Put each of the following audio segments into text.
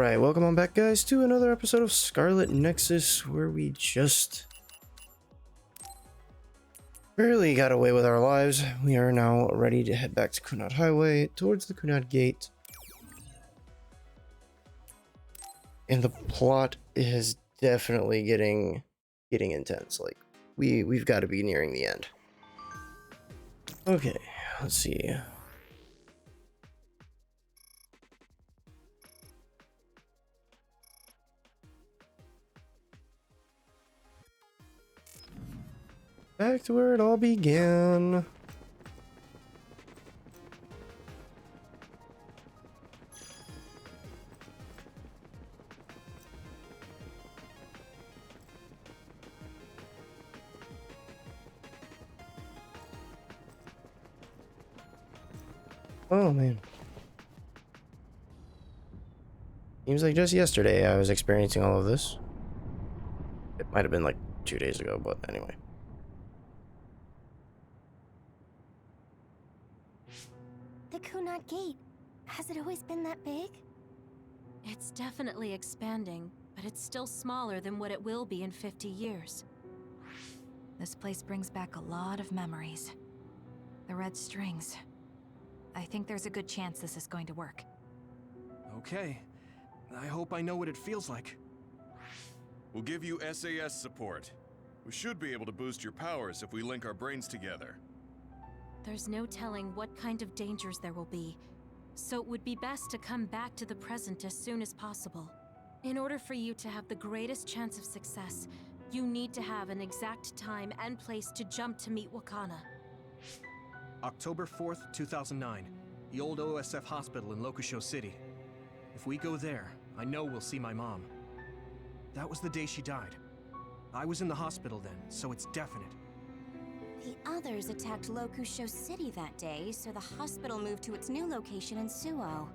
Alright, welcome on back, guys, to another episode of Scarlet Nexus, where we just barely got away with our lives. We are now ready to head back to Kunad Highway, towards the Kunad Gate. And the plot is definitely getting intense. Like, we've got to be nearing the end. Okay, let's see. Back to where it all began. Oh man. Seems like just yesterday I was experiencing all of this. It might have been like 2 days ago, but anyway. The Kunad Gate. Has it always been that big? It's definitely expanding, but it's still smaller than what it will be in 50 years. This place brings back a lot of memories. The red strings. I think there's a good chance this is going to work. Okay. I hope I know what it feels like. We'll give you SAS support. We should be able to boost your powers if we link our brains together. There's no telling what kind of dangers there will be, so it would be best to come back to the present as soon as possible. In order for you to have the greatest chance of success, you need to have an exact time and place to jump to meet Wakana. October 4th, 2009. The old OSF hospital in Lokusho City. If we go there, I know we'll see my mom. That was the day she died. I was in the hospital then, so it's definite. The others attacked Lokusho City that day, so the hospital moved to its new location in Suo.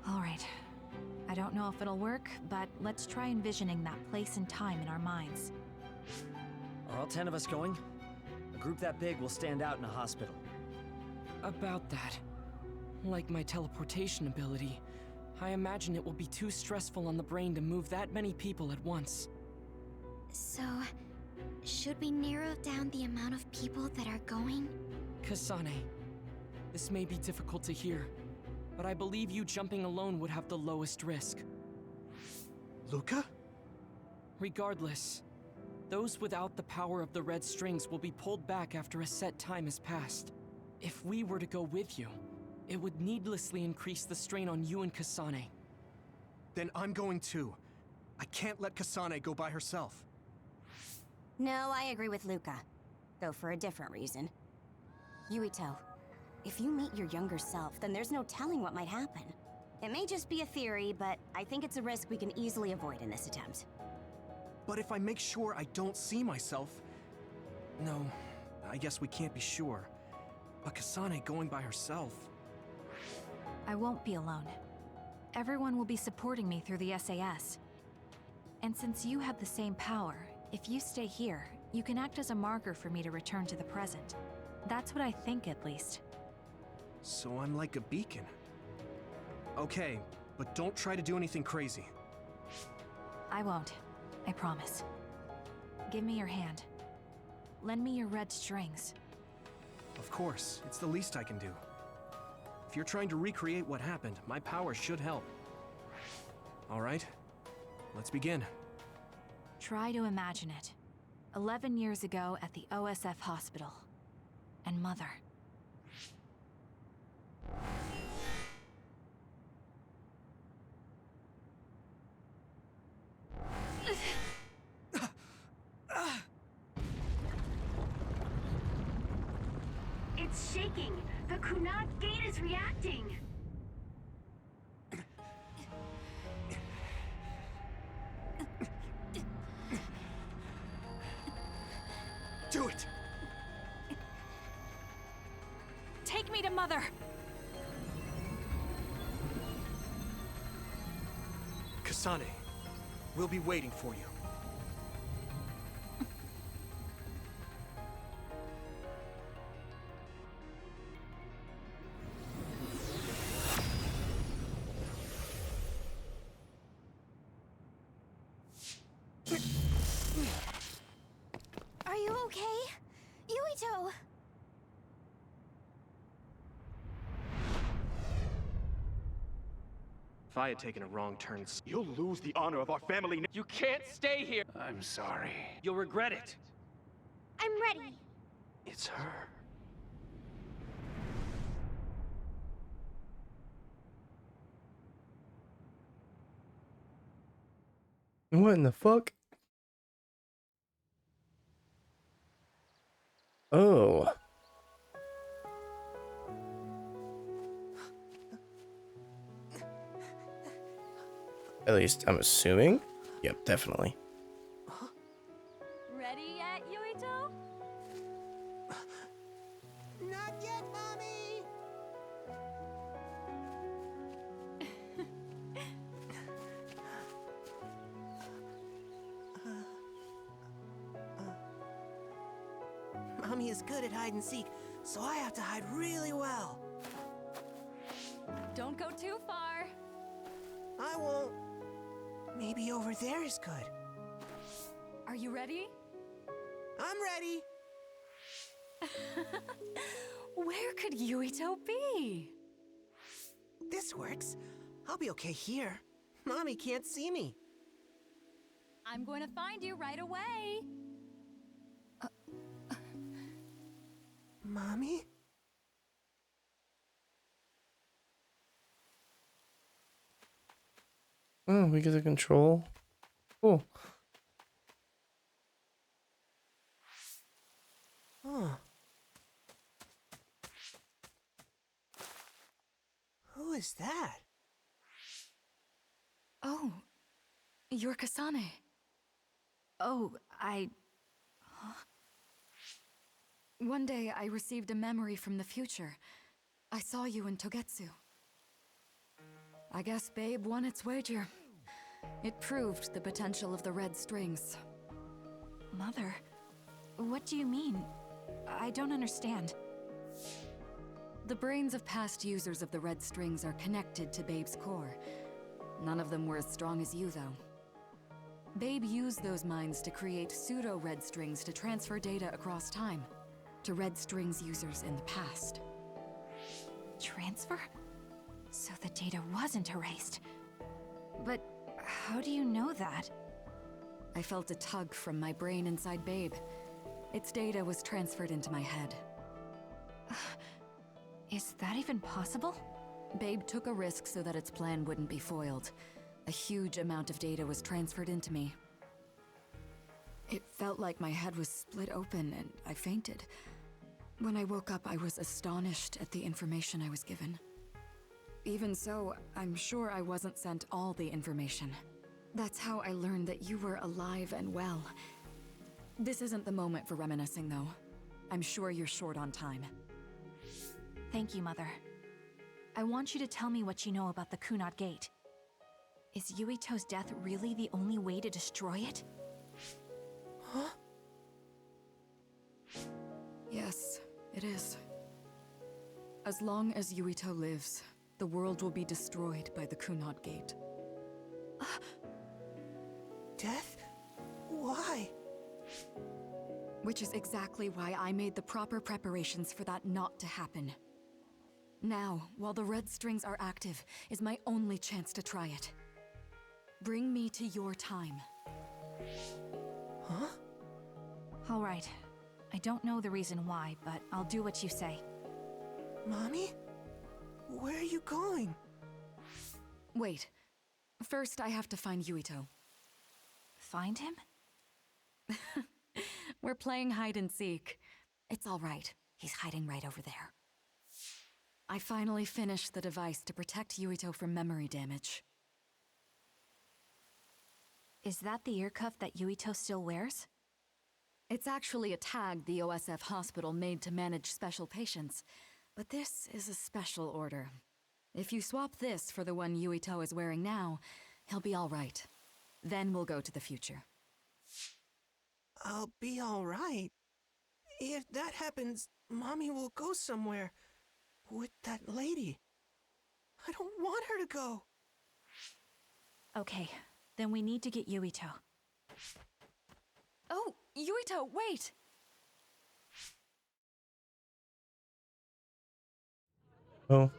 Alright. I don't know if it'll work, but let's try envisioning that place and time in our minds. Are all 10 of us going? A group that big will stand out in a hospital. About that. Like my teleportation ability, I imagine it will be too stressful on the brain to move that many people at once. So, should we narrow down the amount of people that are going? Kasane, this may be difficult to hear, but I believe you jumping alone would have the lowest risk. Luca? Regardless, those without the power of the red strings will be pulled back after a set time has passed. If we were to go with you, it would needlessly increase the strain on you and Kasane. Then I'm going too. I can't let Kasane go by herself. No, I agree with Luca. Though for a different reason. Yuito, if you meet your younger self, then there's no telling what might happen. It may just be a theory, but I think it's a risk we can easily avoid in this attempt. But if I make sure I don't see myself... No, I guess we can't be sure. But Kasane going by herself... I won't be alone. Everyone will be supporting me through the SAS. And since you have the same power, if you stay here, you can act as a marker for me to return to the present. That's what I think, at least. So I'm like a beacon. Okay, but don't try to do anything crazy. I won't. I promise. Give me your hand. Lend me your red strings. Of course, it's the least I can do. If you're trying to recreate what happened, my power should help. Alright, let's begin. Try to imagine it. 11 years ago at the OSF hospital. And Mother. It's shaking! The Kunad Gate is reacting! Do it! Take me to Mother! Kasane, we'll be waiting for you. okay? Yuito! If I had taken a wrong turn, You'll lose the honor of our family. You can't stay here! I'm sorry. You'll regret it! I'm ready. It's her. What in the fuck? Oh. At least I'm assuming. Yep, definitely. Ready yet, Yuito? Not yet, Mommy! Mommy is good at hide and seek, so I have to hide really well. Don't go too far. I won't. Maybe over there is good. Are you ready? I'm ready. Where could Yuito be? This works. I'll be okay here. Mommy can't see me. I'm going to find you right away. Mommy? Oh, we get the control. Cool. Huh. Who is that? Oh, you're Kasane. Oh, Huh? One day I received a memory from the future. I saw you in Togetsu. I guess Babe won its wager. It proved the potential of the red strings. Mother, what do you mean? I don't understand. The brains of past users of the red strings are connected to Babe's core. None of them were as strong as you, though. Babe used those minds to create pseudo-red strings to transfer data across time to red strings users in the past. Transfer? So the data wasn't erased. But how do you know that? I felt a tug from my brain inside Babe. Its data was transferred into my head. Is that even possible? Babe took a risk so that its plan wouldn't be foiled. A huge amount of data was transferred into me. It felt like my head was split open and I fainted. When I woke up, I was astonished at the information I was given. Even so, I'm sure I wasn't sent all the information. That's how I learned that you were alive and well. This isn't the moment for reminiscing, though. I'm sure you're short on time. Thank you, Mother. I want you to tell me what you know about the Kunad Gate. Is Yuito's death really the only way to destroy it? Huh? Yes, it is. As long as Yuito lives, the world will be destroyed by the Kunad Gate. Death? Why? Which is exactly why I made the proper preparations for that not to happen. Now, while the red strings are active, is my only chance to try it. Bring me to your time. Huh? All right. I don't know the reason why, but I'll do what you say. Mommy? Where are you going? Wait. First, I have to find Yuito. Find him? We're playing hide and seek. It's all right. He's hiding right over there. I finally finished the device to protect Yuito from memory damage. Is that the ear cuff that Yuito still wears? It's actually a tag the OSF hospital made to manage special patients, but this is a special order. If you swap this for the one Yuito is wearing now, he'll be all right. Then we'll go to the future. I'll be all right. If that happens, Mommy will go somewhere. With that lady. I don't want her to go. Okay, then we need to get Yuito. Oh, Yuito, wait! Oh.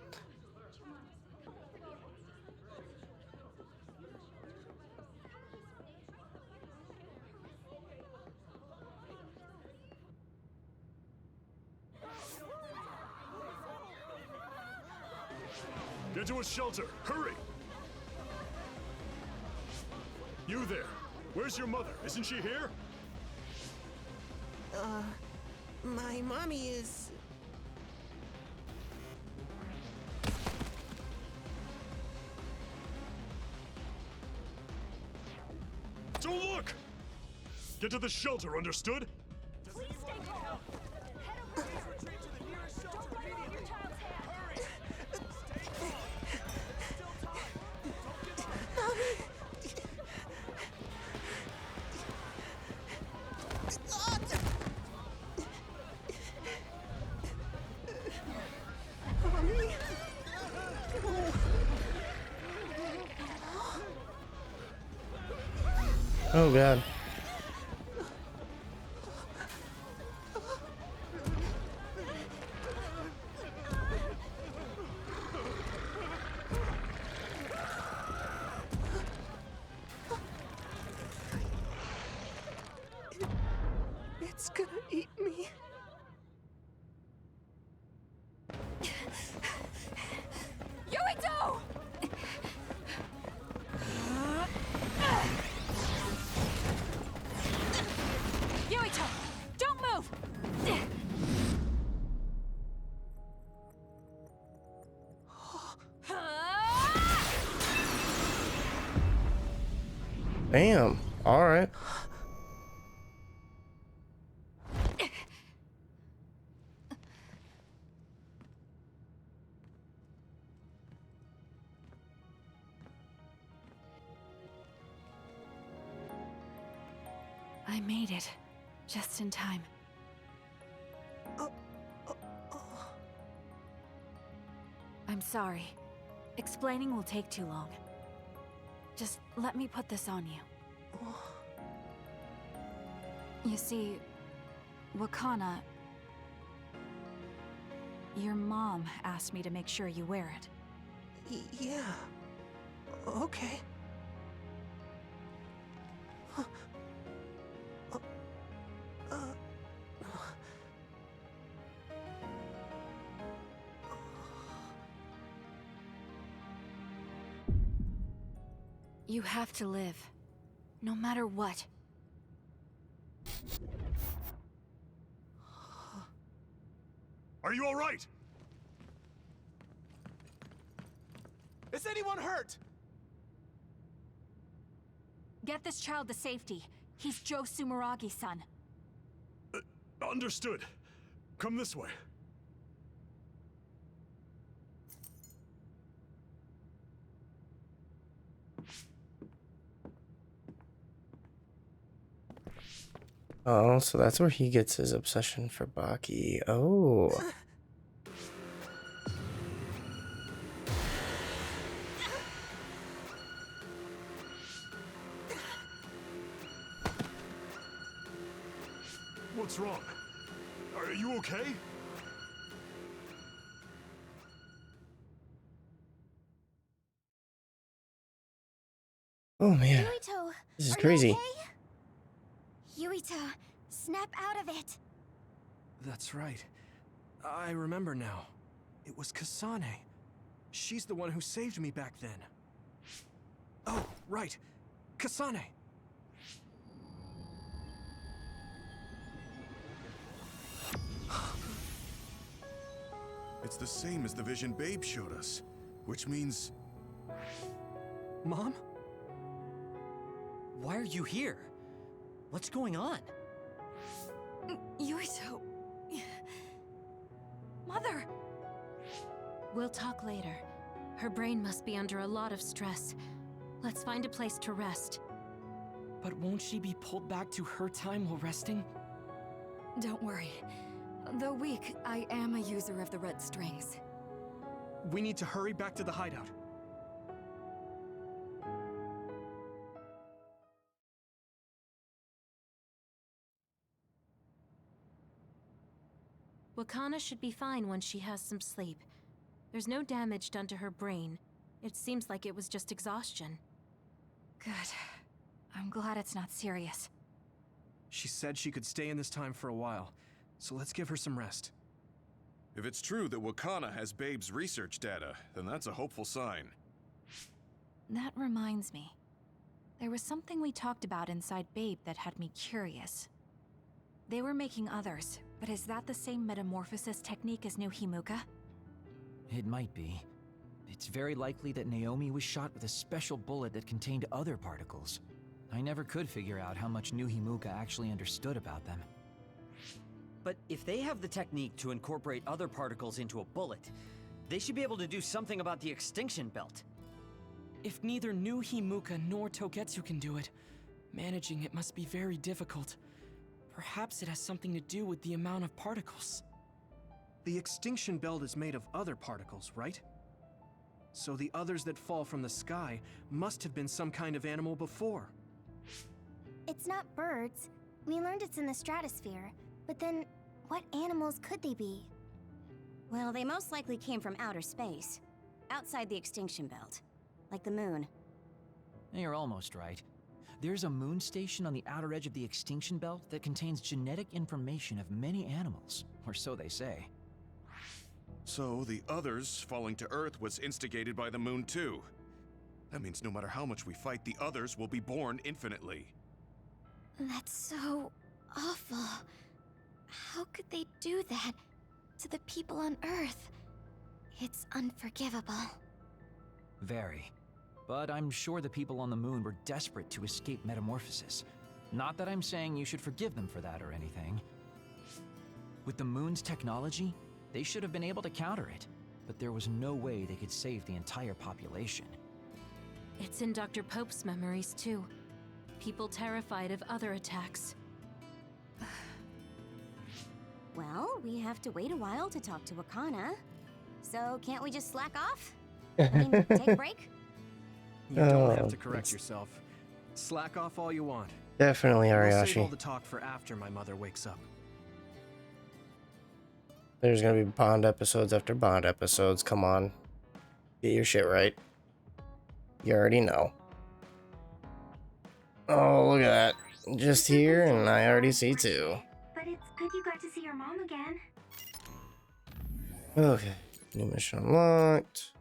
Get to a shelter! Hurry! You there! Where's your mother? Isn't she here? My mommy is... Don't look! Get to the shelter, understood? Please stay calm. Head over here. Retreat to the nearest shelter. Don't bite off your child's hand. Hurry! Stay calm. Still time. Don't give up. Mommy? Oh god. It's gonna eat me. Yuito! Yuito, don't move! Damn. All right. I made it. Just in time. I'm sorry. Explaining will take too long. Just let me put this on you. You see, Wakana... Your mom asked me to make sure you wear it. Yeah. Okay. You have to live. No matter what. Are you all right? Is anyone hurt? Get this child to safety. He's Joe Sumeragi's son. Understood. Come this way. Oh, so that's where he gets his obsession for Baki. Oh. What's wrong? Are you okay? Oh man. Yuito, This is are you crazy. okay? Yuito, snap out of it. That's right. I remember now. It was Kasane. She's the one who saved me back then. Oh, right. Kasane. It's the same as the vision Babe showed us, which means... Mom? Why are you here? What's going on? Yuito... Mother! We'll talk later. Her brain must be under a lot of stress. Let's find a place to rest. But won't she be pulled back to her time while resting? Don't worry. Though weak, I am a user of the red strings. We need to hurry back to the hideout. Wakana should be fine when she has some sleep. There's no damage done to her brain. It seems like it was just exhaustion. Good. I'm glad it's not serious. She said she could stay in this time for a while, so let's give her some rest. If it's true that Wakana has Babe's research data, then that's a hopeful sign. That reminds me. There was something we talked about inside Babe that had me curious. They were making others, but is that the same metamorphosis technique as New Himuka? It might be. It's very likely that Naomi was shot with a special bullet that contained other particles. I never could figure out how much New Himuka actually understood about them. But if they have the technique to incorporate other particles into a bullet, they should be able to do something about the extinction belt. If neither New Himuka nor Togetsu can do it, managing it must be very difficult. Perhaps it has something to do with the amount of particles. The extinction belt is made of other particles, right? So the others that fall from the sky must have been some kind of animal before. It's not birds. We learned it's in the stratosphere. But then, what animals could they be? Well, they most likely came from outer space. Outside the extinction belt. Like the moon. You're almost right. There's a moon station on the outer edge of the extinction belt that contains genetic information of many animals, or so they say. So the others falling to Earth was instigated by the moon too. That means no matter how much we fight, the others will be born infinitely. That's so awful. How could they do that to the people on Earth? It's unforgivable. Very. But I'm sure the people on the moon were desperate to escape metamorphosis. Not that I'm saying you should forgive them for that or anything. With the moon's technology, they should have been able to counter it, but there was no way they could save the entire population. It's in Dr. Pope's memories, too. People terrified of other attacks. Well, we have to wait a while to talk to Wakana. So can't we just slack off? I mean, take a break? You don't have to correct yourself. Slack off all you want. Definitely, We'll save all Ariashi. the talk for after my mother wakes up. There's gonna be Bond episodes after Bond episodes. Come on. Get your shit right. You already know. Oh, look at that. Just here, and I already see two. But it's good you got to see your mom again. Okay. New mission unlocked.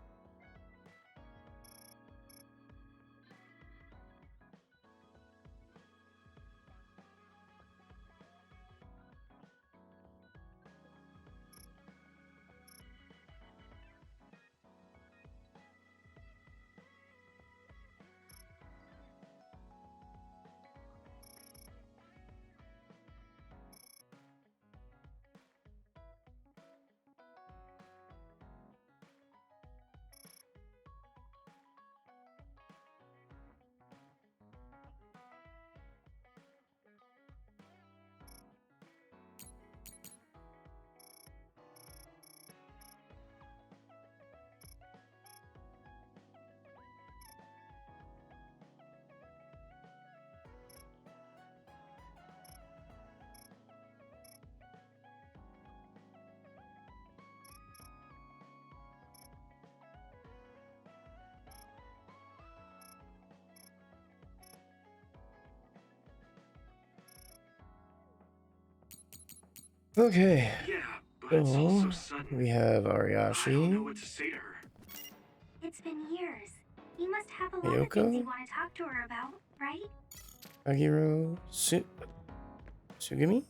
Okay. Yeah, but it's all so So, sudden. we have I don't know Ariashi. what to say to her. It's been years. You must have a lot of Ayoko? things you want to talk to her about, right? Kagiro. Sugimi?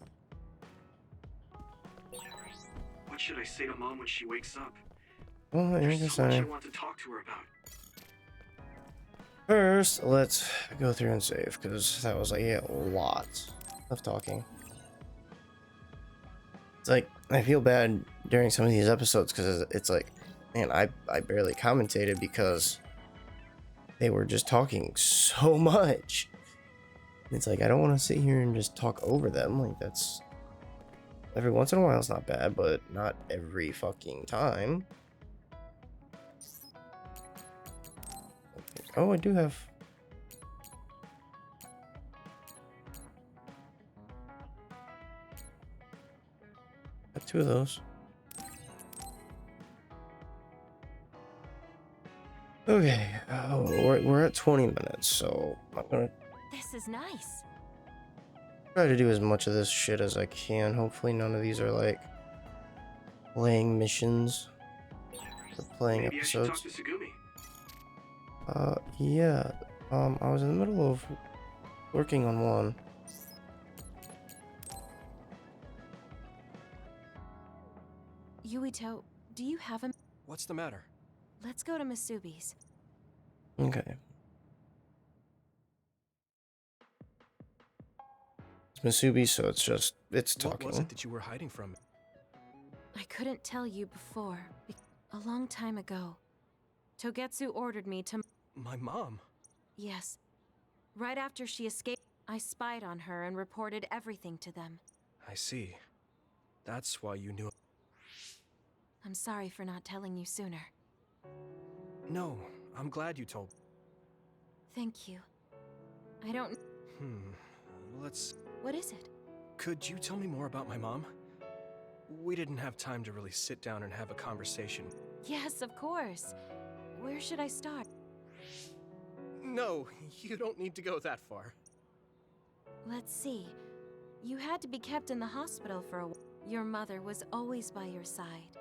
What should I say to Mom when she wakes up? Oh, There's here's so much I Kasane. want to talk to her about. First, let's go through and save, because that was like a lot of talking. It's like, I feel bad during some of these episodes, because it's like, man, I barely commentated because they were just talking so much. It's like, I don't want to sit here and just talk over them. Like, that's... Every once in a while it's not bad, but not every fucking time. Okay. Oh, I do have... Got two of those. Okay, we're at 20 minutes, so I'm gonna This is nice. try to do as much of this shit as I can. Hopefully none of these are like playing missions or playing Maybe I should talk episodes. to Sugumi. Yeah. I was in the middle of working on one. Yuito, do you have a... What's the matter? Let's go to Masubi's. Okay. It's Masubi, so it's talking. What was it that you were hiding from me? I couldn't tell you before. A long time ago, Togetsu ordered me to... My mom? Yes. Right after she escaped, I spied on her and reported everything to them. I see. That's why you knew. I'm sorry for not telling you sooner. No, I'm glad you told. Thank you. I don't... Let's... What is it? Could you tell me more about my mom? We didn't have time to really sit down and have a conversation. Yes, of course. Where should I start? No, you don't need to go that far. Let's see. You had to be kept in the hospital for a while. Your mother was always by your side.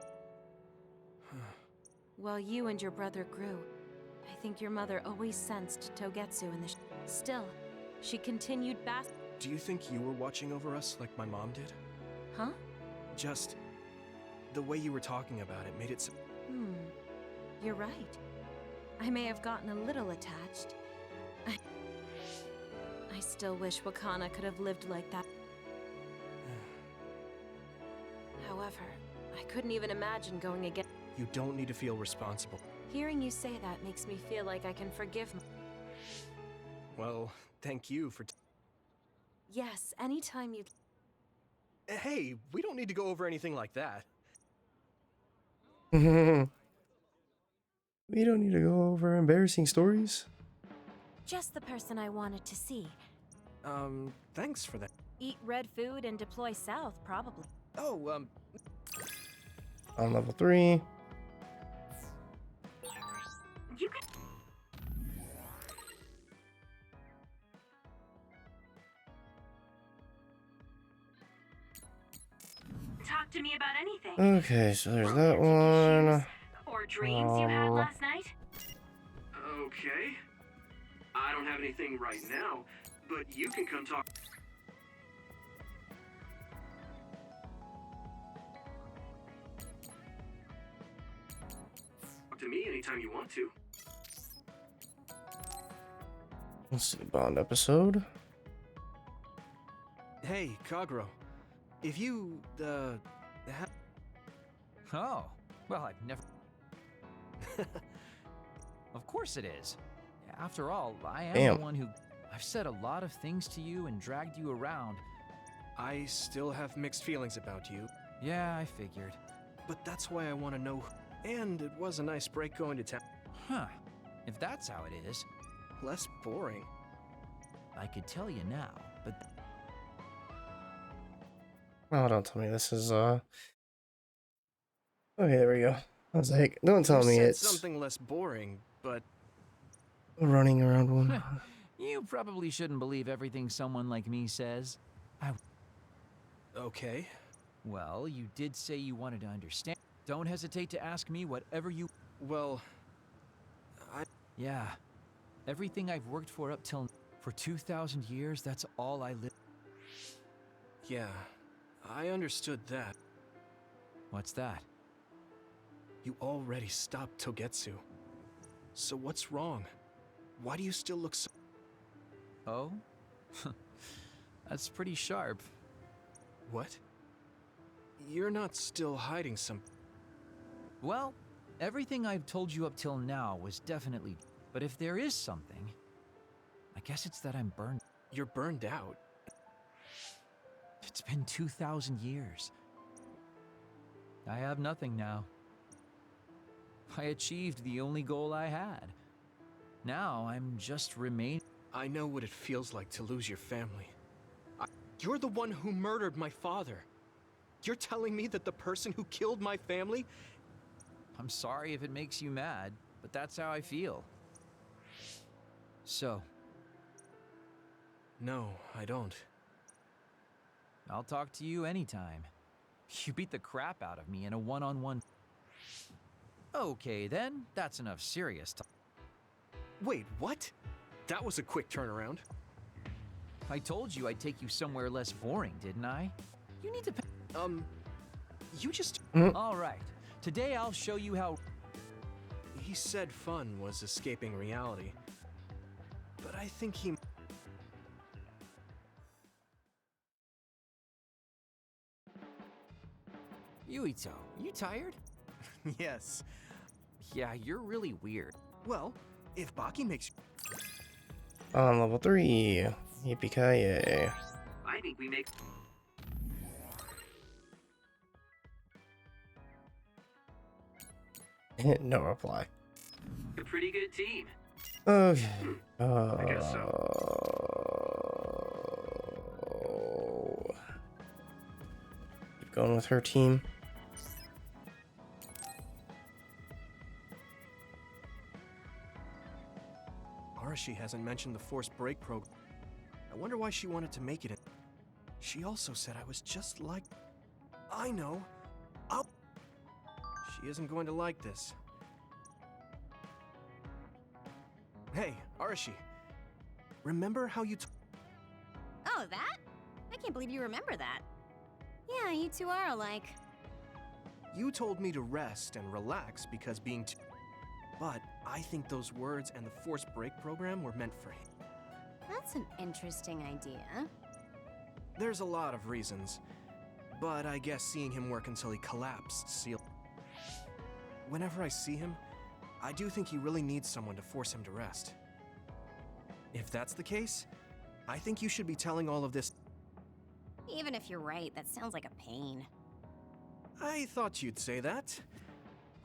While you and your brother grew, I think your mother always sensed Togetsu in the Still, she continued Do you think you were watching over us like my mom did? Huh? Just... the way you were talking about it made it so... You're right. I may have gotten a little attached. I still wish Wakana could have lived like that. However, I couldn't even imagine going again. You don't need to feel responsible. Hearing you say that makes me feel like I can forgive. Well, thank you for... Yes, anytime you... Hey, we don't need to go over anything like that. We don't need to go over embarrassing stories. Just the person I wanted to see. Thanks for that. Eat red food and deploy south, probably. Oh, On level 3. You can... Talk to me about anything. Okay, so there's that one. Or dreams you had last night. Okay. I don't have anything right now, but you can come talk to me anytime you want to. Let's see, Bond episode. hey, Kagero. If you, Oh, well, I've never... Of course it is. After all, I am Damn. the one who... I've said a lot of things to you and dragged you around. I still have mixed feelings about you, Yeah, I figured. but that's why I want to know. And it was a nice break going to town. Huh. If that's how it is, Less boring. I could tell you now, but... Oh, don't tell me this is, Okay, there we go. I was like, don't tell You me said it's something less boring, but a running around one. You probably shouldn't believe everything someone like me says. okay. Well, you did say you wanted to understand. Don't hesitate to ask me whatever you... Well, Yeah. Everything I've worked for up till... For 2,000 years, that's all I live... yeah, I understood that. What's that? You already stopped Togetsu. So what's wrong? Why do you still look so... Oh? That's pretty sharp. What? You're not still hiding some... Well, everything I've told you up till now was definitely... But if there is something, I guess it's that I'm burned. You're burned out. It's been 2,000 years. I have nothing now. I achieved the only goal I had. Now I'm just remain... I know what it feels like to lose your family. You're the one who murdered my father. You're telling me that the person who killed my family... I'm sorry if it makes you mad. but that's how I feel. So, No, I don't. I'll talk to you anytime. You beat the crap out of me in a one-on-one. Okay, then. That's enough serious talk. Wait, what? That was a quick turnaround. I told you I'd take you somewhere less boring, didn't I? You need to You just... All right. Today I'll show you how... He said fun was escaping reality. But I think he... Yuito, you tired? Yes. Yeah, you're really weird. Well, if Baki makes... On level 3. Yippee-ki-yay. I think we make... No reply. a pretty good team. Okay. I guess Keep going with her team. Arashi hasn't mentioned the forced break program. I wonder why she wanted to make it in. She also said I was just like... I know. She isn't going to like this. Hey, Arashi. Remember how you Oh, that? I can't believe you remember that. Yeah, you two are alike. You told me to rest and relax because being too... But I think those words and the forced break program were meant for him. That's an interesting idea. There's a lot of reasons, but I guess seeing him work until he collapsed sealed. Whenever I see him, I do think he really needs someone to force him to rest. If that's the case, I think you should be telling all of this. Even if you're right, that sounds like a pain. I thought you'd say that.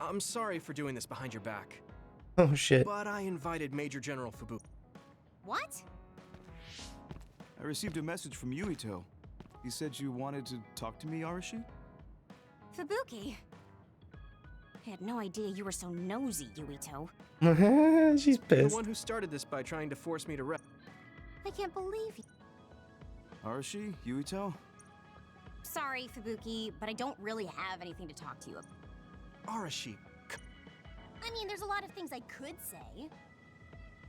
I'm sorry for doing this behind your back. Oh shit. But I invited Major General Fubu. What? I received a message from Yuito. He said you wanted to talk to me, Arashi? Fubuki. I had no idea you were so nosy, Yuito. She's The pissed. one who started this by trying to force me to rest. I can't believe you. Arashi? Yuito? Sorry, Fubuki, but I don't really have anything to talk to you about. Arashi. I mean, there's a lot of things I could say.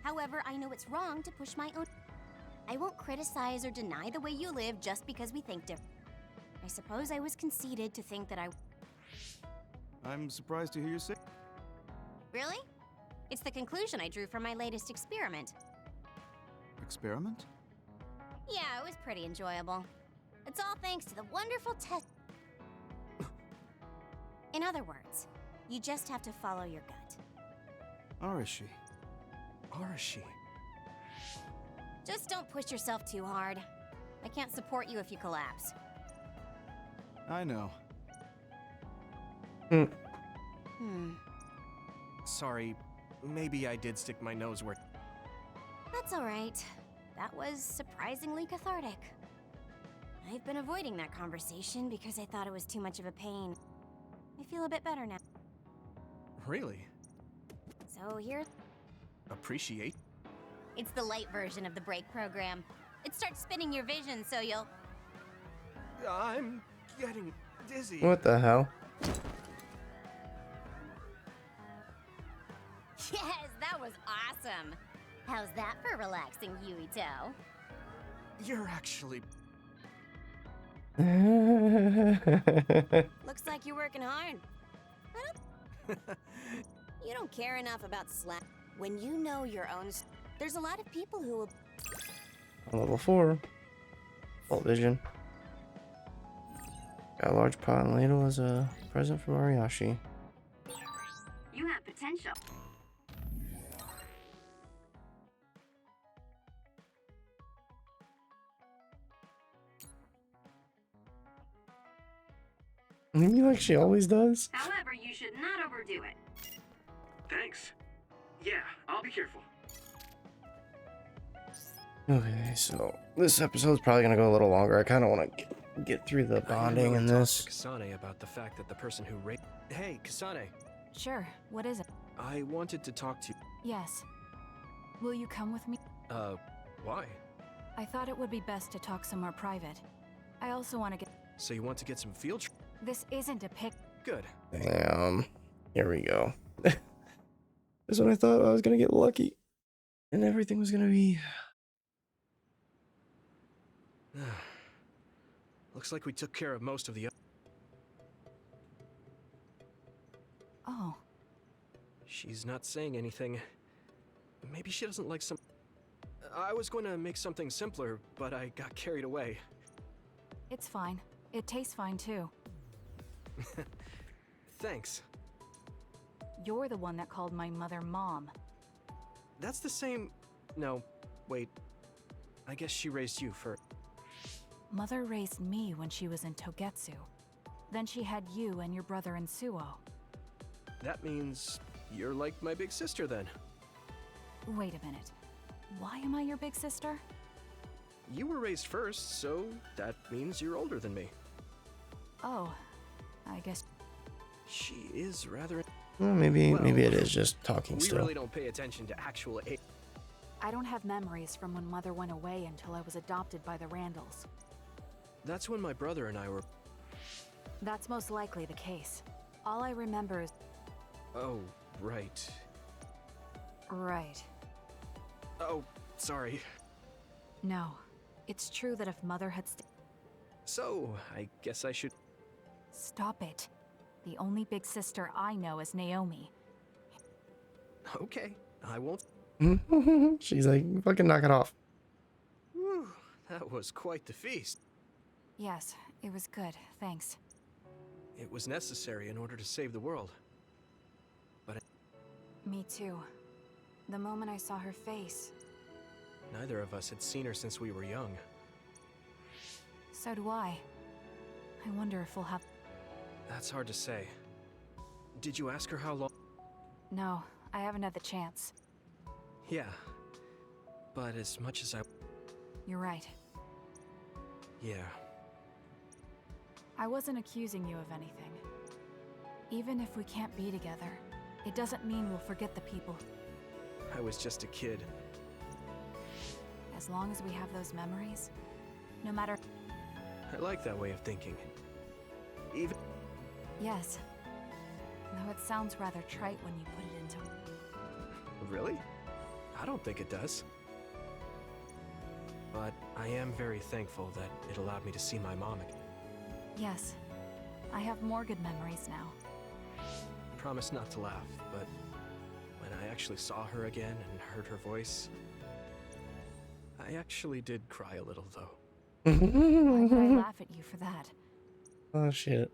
However, I know it's wrong to push my own... I won't criticize or deny the way you live just because we think different. I suppose I was conceited to think that I... I'm surprised to hear you say... Really? It's the conclusion I drew from my latest experiment. Experiment? Yeah, it was pretty enjoyable. It's all thanks to the wonderful test... In other words, you just have to follow your gut. Arashi. Arashi. Just don't push yourself too hard. I can't support you if you collapse. I know. Sorry, maybe I did stick my nose where... That's alright. That was surprisingly cathartic. I've been avoiding that conversation because I thought it was too much of a pain. I feel a bit better now. Really? So here... Appreciate? It's the light version of the break program. It starts spinning your vision so you'll... I'm getting dizzy. What the hell? Yes, that was awesome! How's that for relaxing, Yuito? You're actually... Looks like you're working hard. You don't care enough about slap. When you know your own... There's a lot of people who will... On level 4. Full vision. Got a large pot and ladle as a present from Ariashi. You have potential. Maybe like she always does. However, you should not overdo it. Thanks. Yeah, I'll be careful. Okay, so this episode's probably gonna go a little longer. I kind of want to get through the bonding in this. Kasane about the fact that the person who raped... Hey, Kasane. Sure, what is it? I wanted to talk to... Yes. Will you come with me? Why? I thought it would be best to talk somewhere private. I also want to get... So you want to get some field... This isn't a pic... Good. Damn. Here we go. This is when I thought I was gonna get lucky. And everything was gonna be... Looks like we took care of most of the... Oh. She's not saying anything. Maybe she doesn't like some... I was going to make something simpler, but I got carried away. It's fine. It tastes fine too. Thanks. You're the one that called my mother Mom. That's the same... No, wait. I guess she raised you first. Mother raised me when she was in Togetsu. Then she had you and your brother in Suo. That means you're like my big sister then. Wait a minute. Why am I your big sister? You were raised first, so that means you're older than me. Oh, I guess... She is rather... Well, maybe Well, it is just talking We still. really don't pay attention to actual age. I don't have memories from when Mother went away until I was adopted by the Randalls. That's when my brother and I were... That's most likely the case. All I remember is... Oh, right. Right. Oh, sorry. No. It's true that if Mother had So, I guess I should... Stop it. The only big sister I know is Naomi. Okay, I won't... She's like, fucking knock it off. Whew, that was quite the feast. Yes, it was good, thanks. It was necessary in order to save the world. But Me too. The moment I saw her face. neither of us had seen her since we were young. So do I. I wonder if we'll have... That's hard to say. Did you ask her how long? No, I haven't had the chance. Yeah. But as much as I... You're right. Yeah. I wasn't accusing you of anything. Even if we can't be together, it doesn't mean we'll forget the people. I was just a kid. As long as we have those memories, no matter... I like that way of thinking. Even... Yes. Though it sounds rather trite when you put it into... Really? I don't think it does. But I am very thankful that it allowed me to see my mom again. Yes. I have more good memories now. Promise not to laugh, but when I actually saw her again and heard her voice, I actually did cry a little, though. Why would I laugh at you for that? Oh, shit.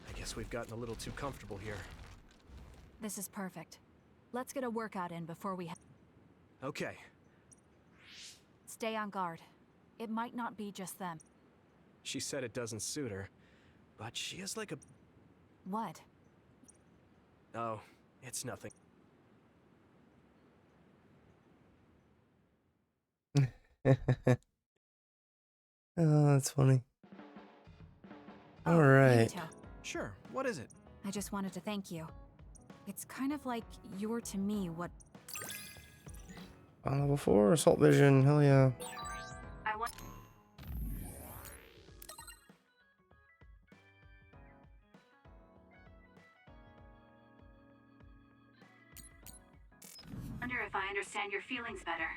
I guess we've gotten a little too comfortable here. This is perfect. Let's get a workout in before we... Okay. Stay on guard. It might not be just them. She said it doesn't suit her, but she is like a... What? Oh, it's nothing. Oh, that's funny. All right. Yuito. Sure, what is it? I just wanted to thank you. It's kind of like you're to me what... On level 4, assault vision, hell yeah. I want... Wonder if I understand your feelings better.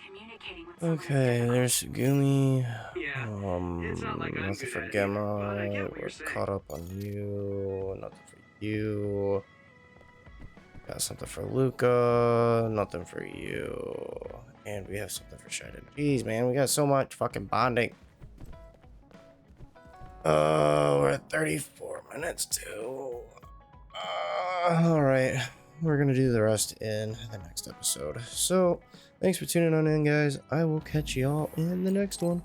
Communicating with someone is Okay, difficult. there's Sugumi. Yeah, it's not like I'm Nothing good for at it, Gemma. but I get what We're you're saying. caught up on you. Nothing for you. Got something for Luca. Nothing for you. And we have something for Shiden. Jeez, man, we got so much fucking bonding. We're at 34 minutes too. Alright. We're gonna do the rest in the next episode. So, thanks for tuning on in, guys. I will catch y'all in the next one.